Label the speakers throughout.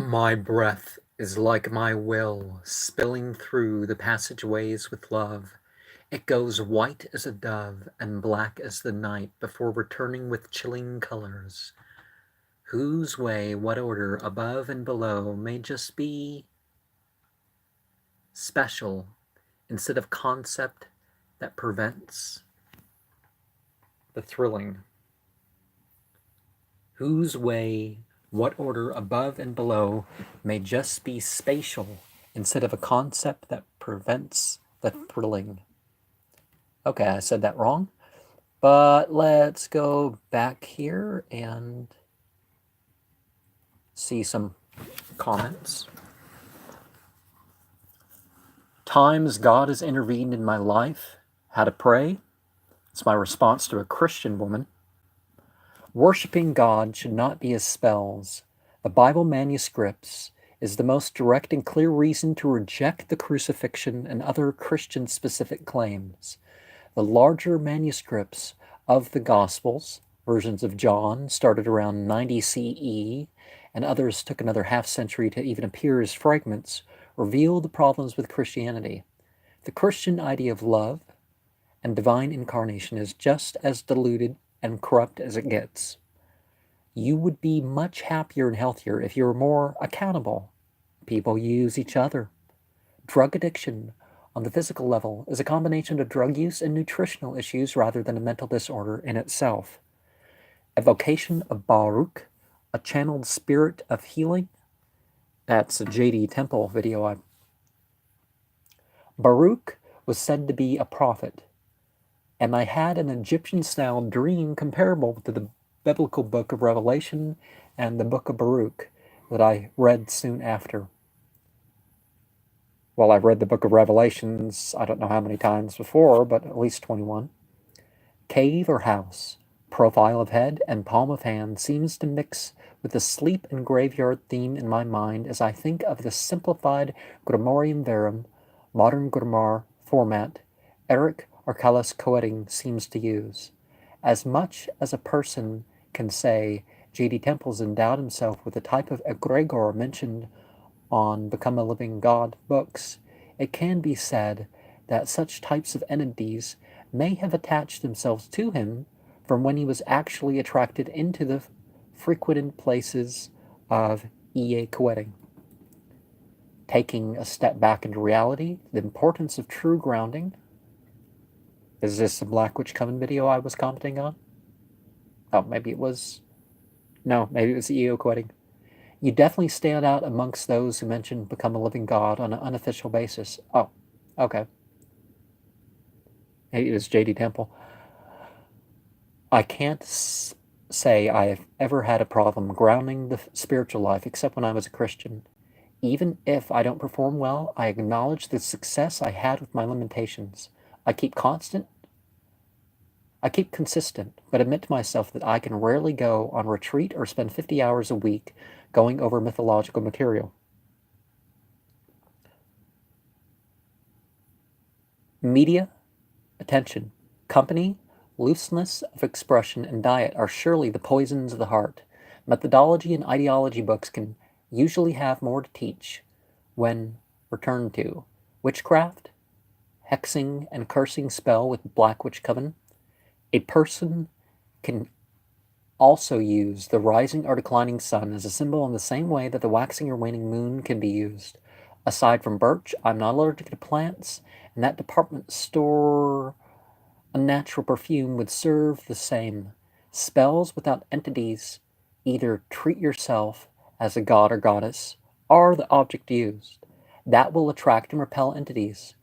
Speaker 1: My breath is like my will, spilling through the passageways with love. It goes white as a dove and black as the night before returning with chilling colors. Whose way, what order, above and below, may just be special instead of concept that prevents the thrilling. Whose way, what order, above and below, may just be spatial instead of a concept that prevents the thrilling. Okay, I said that wrong, but let's go back here and see some comments. Times God has intervened in my life. How to pray. It's my response to a Christian woman. Worshipping God should not be as spells. The Bible manuscripts is the most direct and clear reason to reject the crucifixion and other Christian-specific claims. The larger manuscripts of the Gospels, versions of John, started around 90 CE, and others took another half-century to even appear as fragments, reveal the problems with Christianity. The Christian idea of love and divine incarnation is just as diluted and corrupt as it gets. You would be much happier and healthier if you were more accountable. People use each other. Drug addiction on the physical level is a combination of drug use and nutritional issues rather than a mental disorder in itself. Evocation of Baruch, a channeled spirit of healing. That's a J.D. Temple video. Baruch was said to be a prophet, and I had an Egyptian-style dream comparable to the biblical book of Revelation and the book of Baruch that I read soon after. Well, I've read the book of Revelations, I don't know how many times before, but at least 21. Cave or house, profile of head and palm of hand seems to mix with the sleep and graveyard theme in my mind as I think of the simplified Grammarium Verum, modern grammar format Eric Arcalis Coeting seems to use. As much as a person can say J.D. Temple's endowed himself with the type of egregor mentioned on Become a Living God books, it can be said that such types of entities may have attached themselves to him from when he was actually attracted into the frequented places of E.A. Coeting. Taking a step back into reality, the importance of true grounding. Is this the Black Witch Coven video I was commenting on? Oh, maybe it was... No, maybe it was E.A. Coeting. You definitely stand out amongst those who mention Become a Living God on an unofficial basis. Oh, okay. Maybe it was J.D. Temple. I can't say I have ever had a problem grounding the spiritual life except when I was a Christian. Even if I don't perform well, I acknowledge the success I had with my limitations. I keep consistent, but admit to myself that I can rarely go on retreat or spend 50 hours a week going over mythological material. Media, attention, company, looseness of expression, and diet are surely the poisons of the heart. Methodology and ideology books can usually have more to teach when returned to. Witchcraft, hexing and cursing spell with Black Witch Coven. A person can also use the rising or declining sun as a symbol in the same way that the waxing or waning moon can be used. Aside from birch, I'm not allergic to plants, and that department store unnatural perfume would serve the same. Spells without entities either treat yourself as a god or goddess, or the object used. That will attract and repel entities.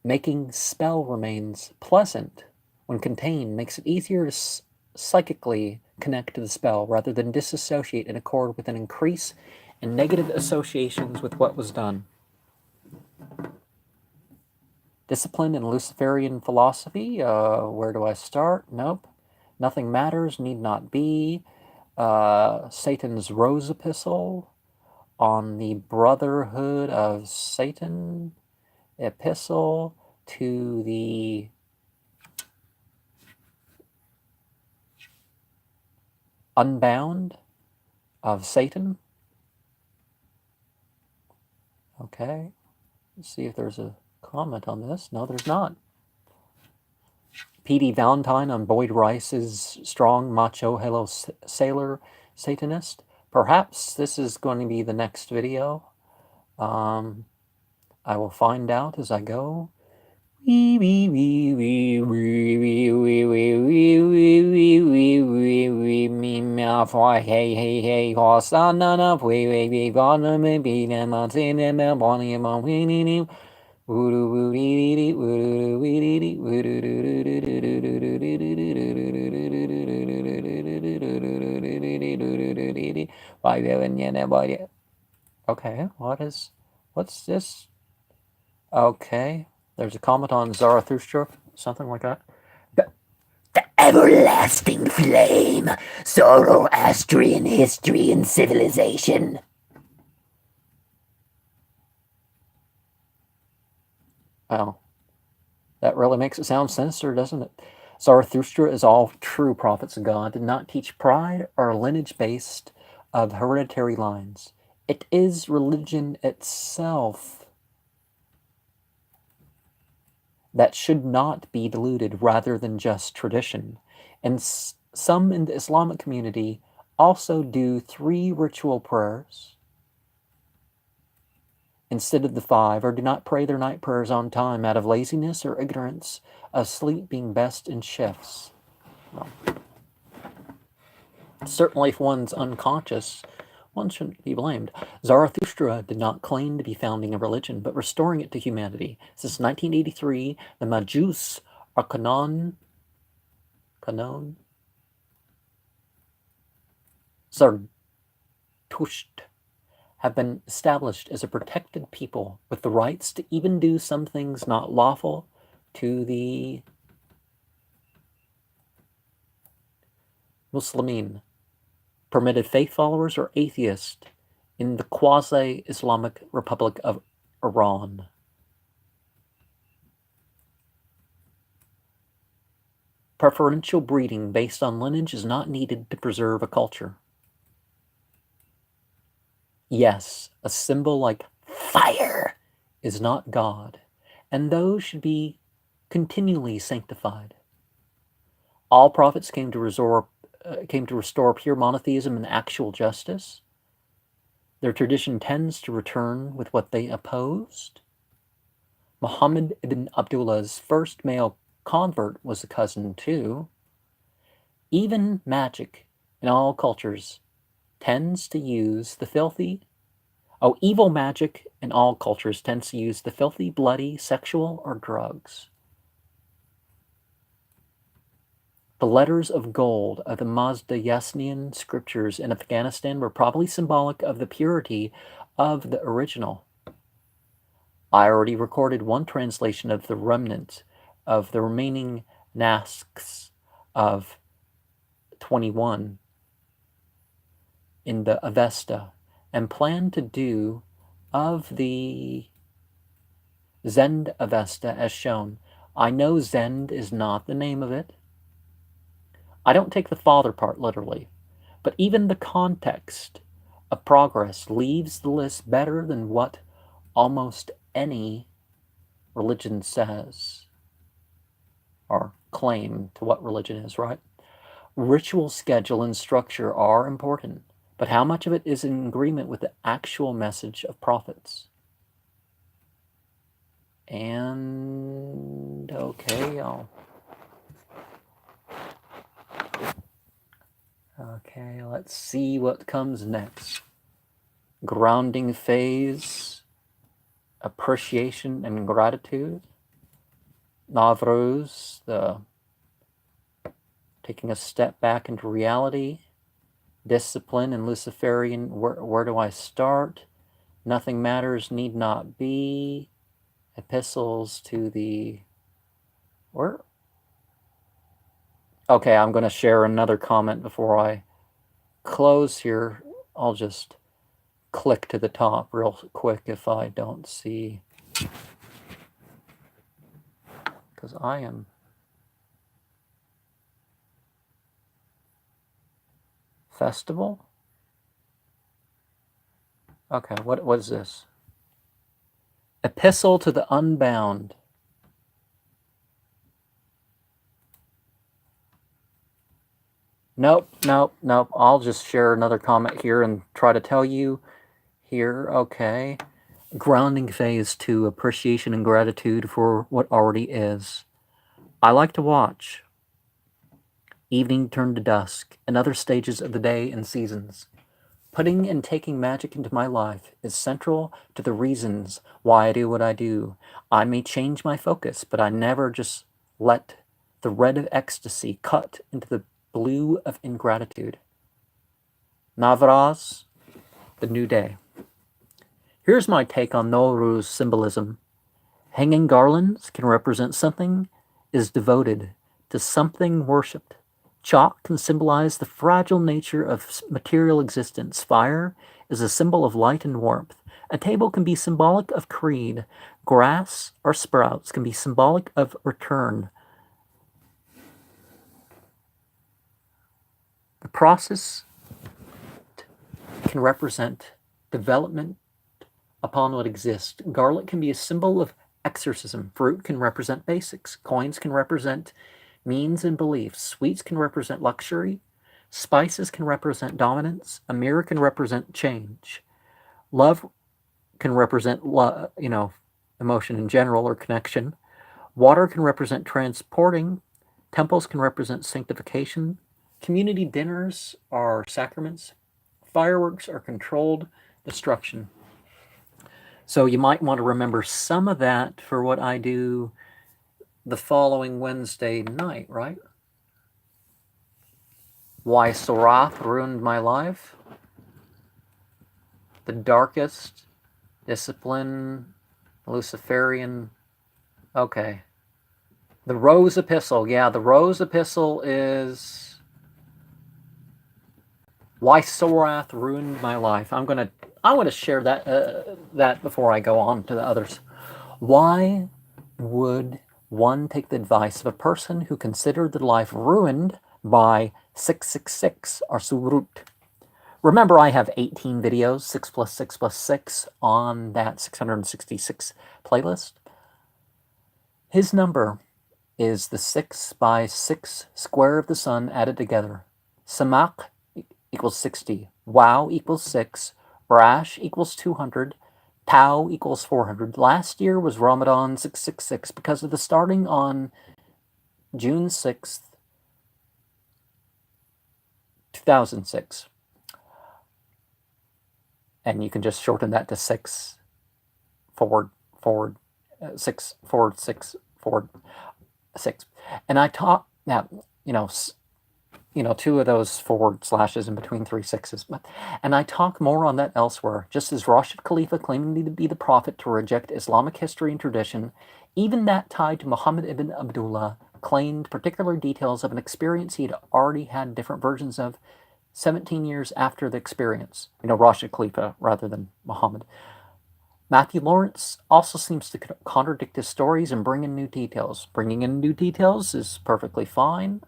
Speaker 1: Making spell remains pleasant when contained makes it easier to psychically connect to the spell rather than disassociate in accord with an increase in negative associations with what was done. Discipline in Luciferian philosophy, where do I start? Nope. Nothing matters, need not be. Satan's Rose Epistle on the Brotherhood of Satan. Epistle to the Unbound of Satan. Okay. Let's see if there's a comment on this. No, there's not. P.D. Valentine on Boyd Rice's strong macho hello sailor Satanist. Perhaps this is going to be the next video. I will find out as I go. Okay, what's this? Okay, there's a comment on Zarathustra, something like that. The everlasting flame, Zoroastrian history and civilization. Wow, that really makes it sound sinister, doesn't it? Zarathustra, as all true prophets of God, did not teach pride or lineage based of hereditary lines. It is religion itself that should not be diluted rather than just tradition. And some in the Islamic community also do 3 ritual prayers instead of the 5, or do not pray their night prayers on time out of laziness or ignorance of sleep being best in shifts. Well, certainly if one's unconscious, one shouldn't be blamed. Zarathustra did not claim to be founding a religion, but restoring it to humanity. Since 1983, the Majus are Kanon Zarathusht have been established as a protected people with the rights to even do some things not lawful to the Muslimin, permitted faith followers or atheists in the quasi-Islamic Republic of Iran. Preferential breeding based on lineage is not needed to preserve a culture. Yes, a symbol like fire is not God, and those should be continually sanctified. All prophets came to restore pure monotheism and actual justice. Their tradition tends to return with what they opposed. Muhammad ibn Abdullah's first male convert was a cousin too. Even magic in all cultures tends to use the filthy. Evil magic in all cultures tends to use the filthy, bloody, sexual, or drugs. The letters of gold of the Mazdayasnian scriptures in Afghanistan were probably symbolic of the purity of the original. I already recorded one translation of the remnant of the remaining Nasks of 21 in the Avesta, and plan to do of the Zend Avesta as shown. I know Zend is not the name of it. I don't take the father part literally, but even the context of progress leaves the list better than what almost any religion says, or claim to what religion is, right? Ritual schedule and structure are important, but how much of it is in agreement with the actual message of prophets? And okay, okay, let's see what comes next. Grounding phase, appreciation and gratitude. Navroz, the taking a step back into reality. Discipline and Luciferian, where do I start? Nothing matters, need not be. Epistles to the... Where? Okay, I'm going to share another comment before I close here. I'll just click to the top real quick if I don't see, because I am festival. Okay, what is this? Epistle to the Unbound. Nope. I'll just share another comment here and try to tell you here. Okay. Grounding phase 2, appreciation and gratitude for what already is. I like to watch evening turn to dusk and other stages of the day and seasons. Putting and taking magic into my life is central to the reasons why I do what I do. I may change my focus, but I never just let the red of ecstasy cut into the blue of ingratitude. Navraz, the new day. Here's my take on Nowruz symbolism. Hanging garlands can represent something is devoted to something worshipped. Chalk can symbolize the fragile nature of material existence. Fire is a symbol of light and warmth. A table can be symbolic of creed. Grass or sprouts can be symbolic of return. The process can represent development upon what exists. Garlic can be a symbol of exorcism. Fruit can represent basics. Coins can represent means and beliefs. Sweets can represent luxury. Spices can represent dominance. A mirror can represent change. Love can represent emotion in general or connection. Water can represent transporting. Temples can represent sanctification. Community dinners are sacraments. Fireworks are controlled destruction. So you might want to remember some of that for what I do the following Wednesday night, right? Why Sorath ruined my life. The darkest discipline, Luciferian. Okay. The Rose Epistle. Yeah, the Rose Epistle is why Sorath ruined my life. I want to share that before I go on to the others. Why would one take the advice of a person who considered their life ruined by 666 or Surut? Remember, I have 18 videos, 6 plus 6 plus 6, on that 666 playlist. His number is the 6 by 6 square of the sun added together. Samak equals 60. Wow equals 6. Rash equals 200. Tau equals 400. Last year was Ramadan 666 because of the starting on June 6th, 2006. And you can just shorten that to 6 forward 6 forward 6 forward 6. And I taught now, two of those forward slashes in between 3 sixes. And I talk more on that elsewhere. Just as Rashid Khalifa claiming to be the prophet to reject Islamic history and tradition, even that tied to Muhammad ibn Abdullah claimed particular details of an experience he had already had different versions of 17 years after the experience. Rashid Khalifa rather than Muhammad. Matthew Lawrence also seems to contradict his stories and bring in new details. Bringing in new details is perfectly fine,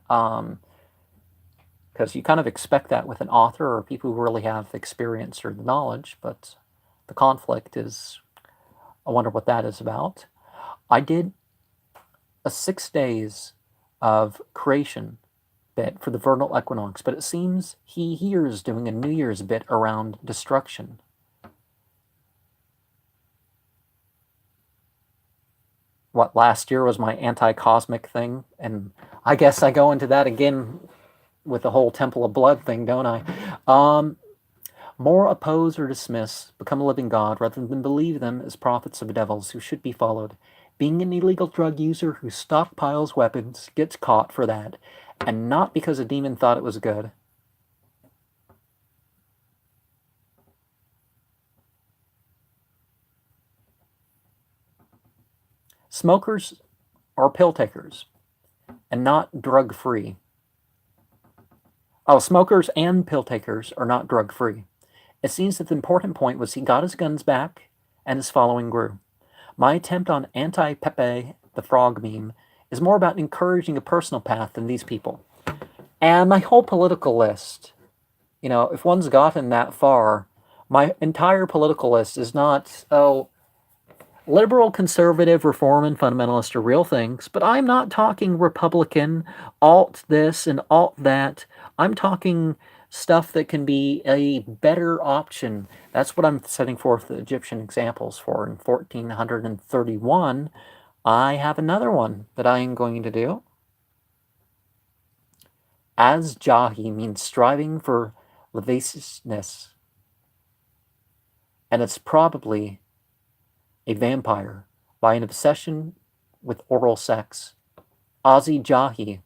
Speaker 1: because you kind of expect that with an author or people who really have experience or knowledge, but the conflict is, I wonder what that is about. I did a 6 days of creation bit for the vernal equinox, but it seems he here is doing a New Year's bit around destruction. What, last year was my anti-cosmic thing, and I guess I go into that again with the whole Temple of Blood thing, don't I? More oppose or dismiss, become a living God, rather than believe them as prophets of devils who should be followed. Being an illegal drug user who stockpiles weapons gets caught for that, and not because a demon thought it was good. Smokers are pill takers, and not drug-free. Oh, smokers and pill takers are not drug-free. It seems that the important point was he got his guns back, and his following grew. My attempt on anti-Pepe the Frog meme is more about encouraging a personal path than these people. And my whole political list, if one's gotten that far, my entire political list is not, Liberal, conservative, reform, and fundamentalist are real things, but I'm not talking Republican, alt this and alt that. I'm talking stuff that can be a better option. That's what I'm setting forth the Egyptian examples for. In 1431, I have another one that I am going to do. As Jahi means striving for lasciviousness, and it's probably a vampire by an obsession with oral sex. Azi Jahi.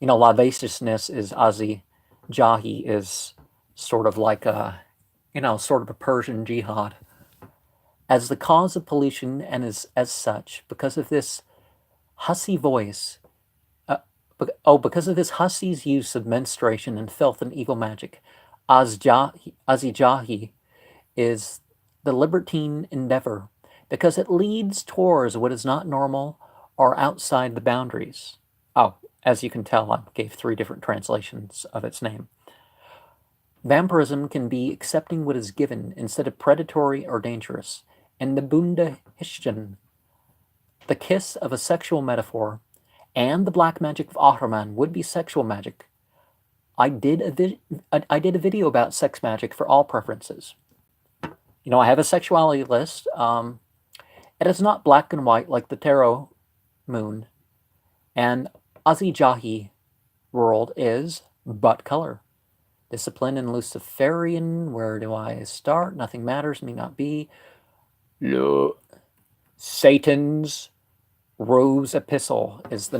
Speaker 1: Lasciviousness is Azi. Jahi is sort of like sort of a Persian jihad. As the cause of pollution and as such, because of this hussy voice, because of this hussy's use of menstruation and filth and evil magic, Azi Jahi is the libertine endeavor, because it leads towards what is not normal or outside the boundaries. Oh, as you can tell, I gave 3 different translations of its name. Vampirism can be accepting what is given instead of predatory or dangerous. And the Bunda Hishtan, the kiss of a sexual metaphor, and the black magic of Ahriman would be sexual magic. I did a video about sex magic for all preferences. I have a sexuality list. It is not black and white like the tarot moon. And Azi Jahi world is but color. Discipline and Luciferian, where do I start? Nothing matters, need not be. Satan's Rose Epistle is the